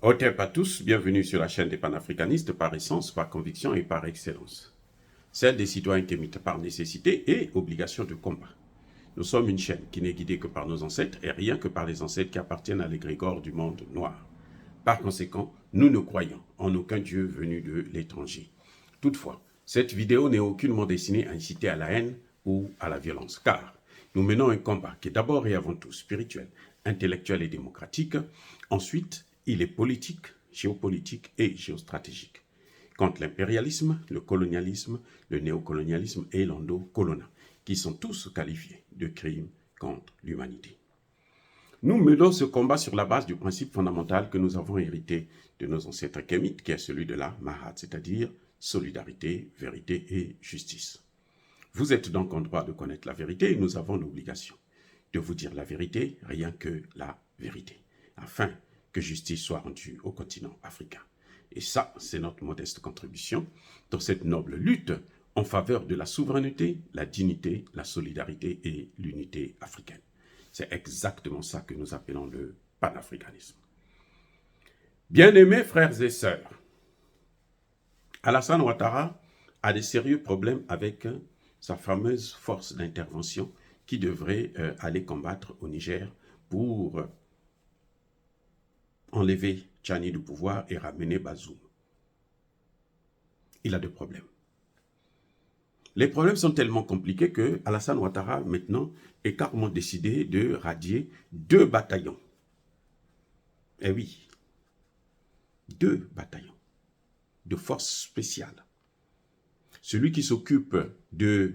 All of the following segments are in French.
Hotep à tous, bienvenue sur la chaîne des panafricanistes par essence, par conviction et par excellence. Celle des citoyens qui émitent par nécessité et obligation de combat. Nous sommes une chaîne qui n'est guidée que par nos ancêtres et rien que par les ancêtres qui appartiennent à l'égrégore du monde noir. Par conséquent, nous ne croyons en aucun Dieu venu de l'étranger. Toutefois, cette vidéo n'est aucunement destinée à inciter à la haine ou à la violence, car nous menons un combat qui est d'abord et avant tout spirituel, intellectuel et démocratique. Ensuite, il est politique, géopolitique et géostratégique. Contre l'impérialisme, le colonialisme, le néocolonialisme et l'endocolonat, qui sont tous qualifiés de crimes contre l'humanité. Nous menons ce combat sur la base du principe fondamental que nous avons hérité de nos ancêtres kémites, qui est celui de la Mahat, c'est-à-dire solidarité, vérité et justice. Vous êtes donc en droit de connaître la vérité et nous avons l'obligation de vous dire la vérité, rien que la vérité, afin que justice soit rendue au continent africain. Et ça, c'est notre modeste contribution dans cette noble lutte en faveur de la souveraineté, la dignité, la solidarité et l'unité africaine. C'est exactement ça que nous appelons le panafricanisme. Bien-aimés frères et sœurs, Alassane Ouattara a des sérieux problèmes avec sa fameuse force d'intervention qui devrait aller combattre au Niger pour enlever Tchani du pouvoir et ramener Bazoum. Il a des problèmes. Les problèmes sont tellement compliqués que Alassane Ouattara, maintenant, est carrément décidé de radier 2 bataillons. Eh oui, 2 bataillons de force spéciale. Celui qui s'occupe de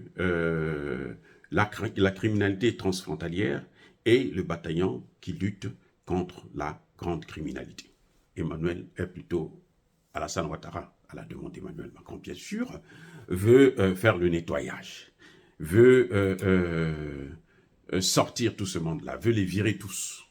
la criminalité transfrontalière et le bataillon qui lutte contre la grande criminalité. Alassane Ouattara, à la demande d'Emmanuel Macron, bien sûr, veut faire le nettoyage, veut sortir tout ce monde-là, veut les virer tous.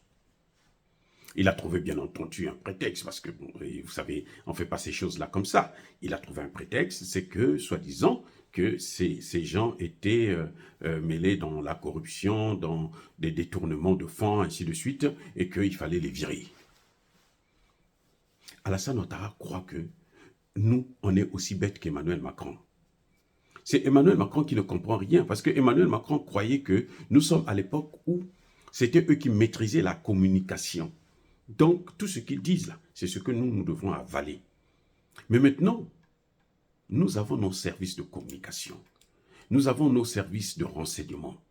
Il a trouvé bien entendu un prétexte, parce que, bon, vous savez, on ne fait pas ces choses-là comme ça. Il a trouvé un prétexte, c'est que, soi-disant, que ces gens étaient mêlés dans la corruption, dans des détournements de fonds, ainsi de suite, et qu'il fallait les virer. Alassane Ouattara croit que nous, on est aussi bêtes qu'Emmanuel Macron. C'est Emmanuel Macron qui ne comprend rien, parce que Emmanuel Macron croyait que nous sommes à l'époque où c'était eux qui maîtrisaient la communication. Donc, tout ce qu'ils disent là, c'est ce que nous devons avaler. Mais maintenant, nous avons nos services de communication. Nous avons nos services de renseignement.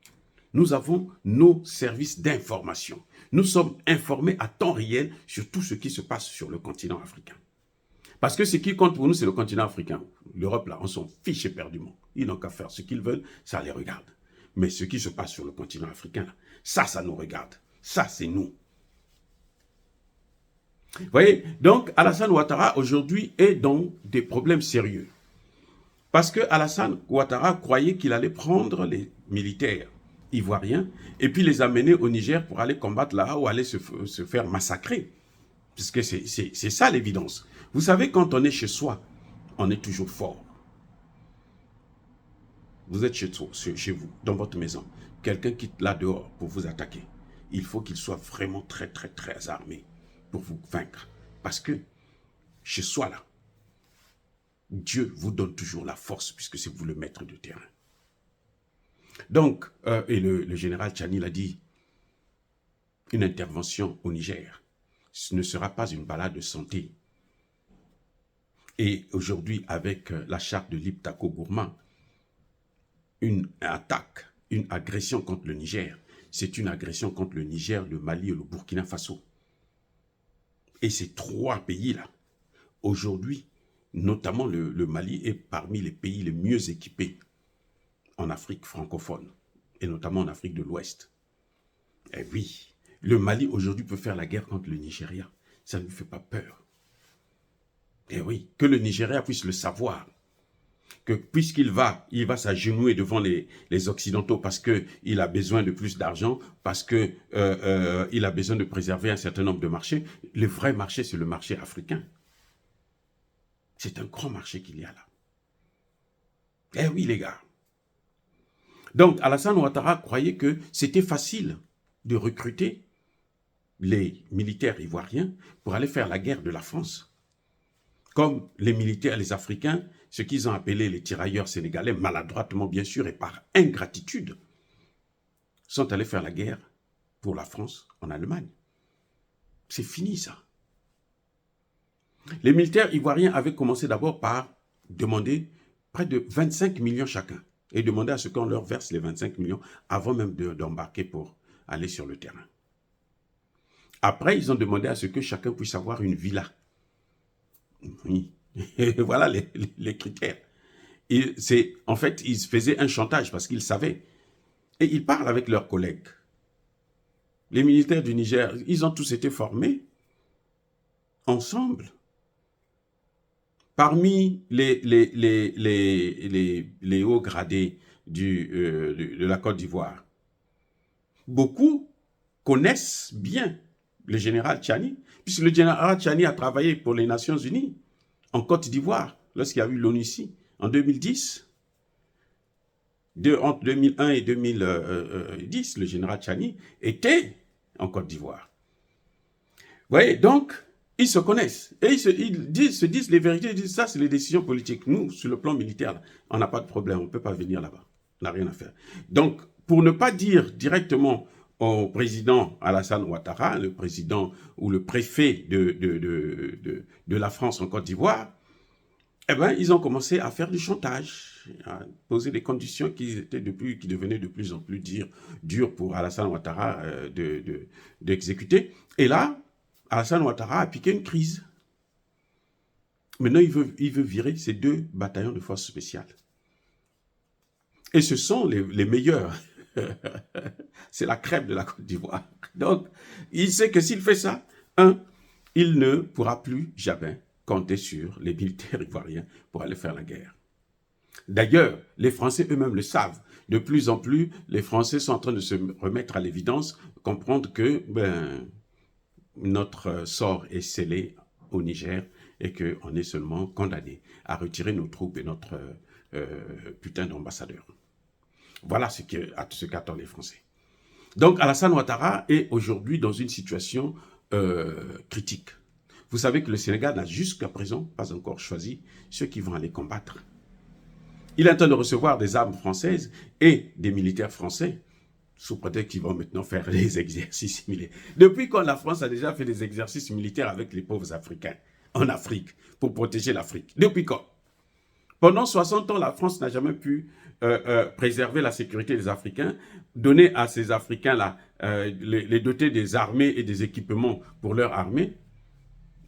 Nous avons nos services d'information. Nous sommes informés à temps réel sur tout ce qui se passe sur le continent africain. Parce que ce qui compte pour nous, c'est le continent africain. L'Europe, là, on s'en fiche éperdument. Ils n'ont qu'à faire ce qu'ils veulent, ça les regarde. Mais ce qui se passe sur le continent africain, là, ça nous regarde. Ça, c'est nous. Vous voyez, donc Alassane Ouattara aujourd'hui est dans des problèmes sérieux. Parce que Alassane Ouattara croyait qu'il allait prendre les militaires ivoiriens et puis les amener au Niger pour aller combattre là ou aller se faire massacrer. Parce que c'est ça l'évidence. Vous savez, quand on est chez soi, on est toujours fort. Vous êtes chez vous, dans votre maison. Quelqu'un quitte là dehors pour vous attaquer. Il faut qu'il soit vraiment très, très, très armé pour vous vaincre. Parce que chez soi, là, Dieu vous donne toujours la force puisque c'est vous le maître de terrain. Donc, et le général Tchani l'a dit, une intervention au Niger, ce ne sera pas une balade de santé. Et aujourd'hui, avec la charte de Liptako Gourma, une attaque, une agression contre le Niger, c'est une agression contre le Niger, le Mali et le Burkina Faso. Et ces 3 pays-là, aujourd'hui, notamment le Mali est parmi les pays les mieux équipés en Afrique francophone, et notamment en Afrique de l'Ouest. Eh oui, le Mali aujourd'hui peut faire la guerre contre le Nigeria. Ça ne lui fait pas peur. Eh oui, que le Nigeria puisse le savoir. Que puisqu'il va s'agenouiller devant les Occidentaux parce qu'il a besoin de plus d'argent, parce qu'il a besoin de préserver un certain nombre de marchés, le vrai marché, c'est le marché africain. C'est un grand marché qu'il y a là. Eh oui, les gars. Donc, Alassane Ouattara croyait que c'était facile de recruter les militaires ivoiriens pour aller faire la guerre de la France. Comme les militaires, les Africains, ce qu'ils ont appelé les tirailleurs sénégalais, maladroitement bien sûr et par ingratitude, sont allés faire la guerre pour la France en Allemagne. C'est fini ça. Les militaires ivoiriens avaient commencé d'abord par demander près de 25 millions chacun et demander à ce qu'on leur verse les 25 millions avant même d'embarquer pour aller sur le terrain. Après, ils ont demandé à ce que chacun puisse avoir une villa. Oui. Et voilà les critères. En fait, ils faisaient un chantage parce qu'ils savaient. Et ils parlent avec leurs collègues. Les militaires du Niger, ils ont tous été formés ensemble. Parmi les hauts gradés de la Côte d'Ivoire, beaucoup connaissent bien le général Tchani, puisque le général Tchani a travaillé pour les Nations Unies en Côte d'Ivoire, lorsqu'il y a eu l'ONU ici, en 2010. Entre 2001 et 2010, le général Tchani était en Côte d'Ivoire. Vous voyez, donc, ils se connaissent. Et ils se disent les vérités, ils disent ça, c'est les décisions politiques. Nous, sur le plan militaire, on n'a pas de problème, on ne peut pas venir là-bas. On n'a rien à faire. Donc, pour ne pas dire directement au président Alassane Ouattara, le président ou le préfet de la France en Côte d'Ivoire, eh ben, ils ont commencé à faire du chantage, à poser des conditions qui devenaient de plus en plus dures pour Alassane Ouattara d'exécuter. Et là, Alassane Ouattara a piqué une crise. Maintenant, il veut virer ces 2 bataillons de forces spéciales. Et ce sont les meilleurs. C'est la crème de la Côte d'Ivoire. Donc, il sait que s'il fait ça, il ne pourra plus jamais compter sur les militaires ivoiriens pour aller faire la guerre. D'ailleurs, les Français eux-mêmes le savent. De plus en plus, les Français sont en train de se remettre à l'évidence, comprendre que notre sort est scellé au Niger et qu'on est seulement condamné à retirer nos troupes et notre putain d'ambassadeur. Voilà ce qu'attendent les Français. Donc Alassane Ouattara est aujourd'hui dans une situation critique. Vous savez que le Sénégal n'a jusqu'à présent pas encore choisi ceux qui vont aller combattre. Il est en train de recevoir des armes françaises et des militaires français, sous prétexte qu'ils vont maintenant faire des exercices militaires. Depuis quand la France a déjà fait des exercices militaires avec les pauvres Africains en Afrique, pour protéger l'Afrique? Depuis quand? Pendant 60 ans, la France n'a jamais pu préserver la sécurité des Africains, donner à ces Africains-là, les doter des armées et des équipements pour leur armée.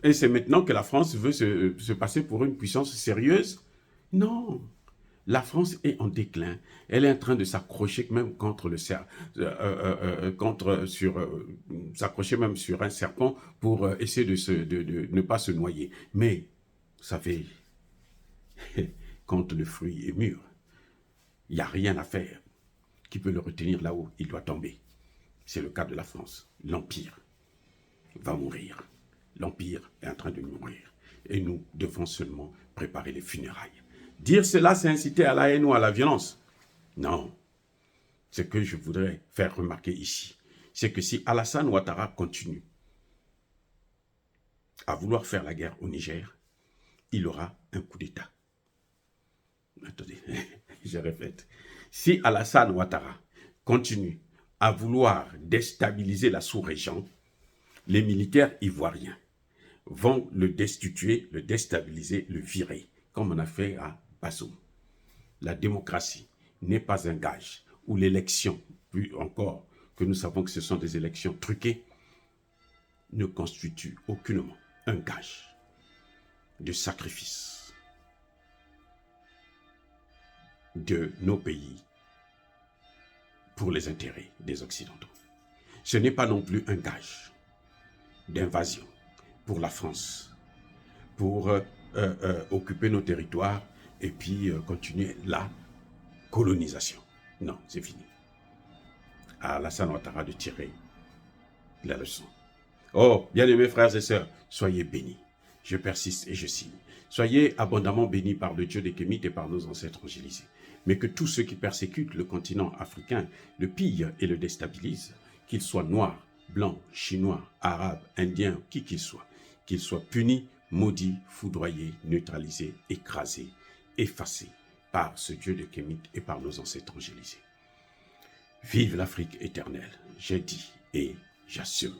Et c'est maintenant que la France veut se passer pour une puissance sérieuse? Non. La France est en déclin. Elle est en train de s'accrocher même s'accrocher même sur un serpent pour essayer de ne pas se noyer. Mais, vous savez, quand le fruit est mûr, il n'y a rien à faire qui peut le retenir là-haut. Il doit tomber. C'est le cas de la France. L'Empire va mourir. L'Empire est en train de mourir. Et nous devons seulement préparer les funérailles. Dire cela, c'est inciter à la haine ou à la violence. Non. Ce que je voudrais faire remarquer ici, c'est que si Alassane Ouattara continue à vouloir faire la guerre au Niger, il aura un coup d'État. Attendez, je répète. Si Alassane Ouattara continue à vouloir déstabiliser la sous-région, les militaires ivoiriens vont le destituer, le déstabiliser, le virer, comme on a fait à Bazoum. La démocratie n'est pas un gage, ou l'élection, plus encore que nous savons que ce sont des élections truquées, ne constitue aucunement un gage de sacrifice de nos pays pour les intérêts des Occidentaux. Ce n'est pas non plus un gage d'invasion pour la France, pour occuper nos territoires et puis continuer la colonisation. Non, c'est fini. À Alassane Ouattara de tirer la leçon. Oh, bien-aimés frères et sœurs, soyez bénis. Je persiste et je signe. Soyez abondamment bénis par le Dieu des Kémites et par nos ancêtres angélisés. Mais que tous ceux qui persécutent le continent africain le pillent et le déstabilisent, qu'ils soient noirs, blanc, chinois, arabe, indien, qui qu'il soit puni, maudit, foudroyé, neutralisé, écrasé, effacé par ce Dieu de Kémit et par nos ancêtres angélisés. Vive l'Afrique éternelle, j'ai dit et j'assume.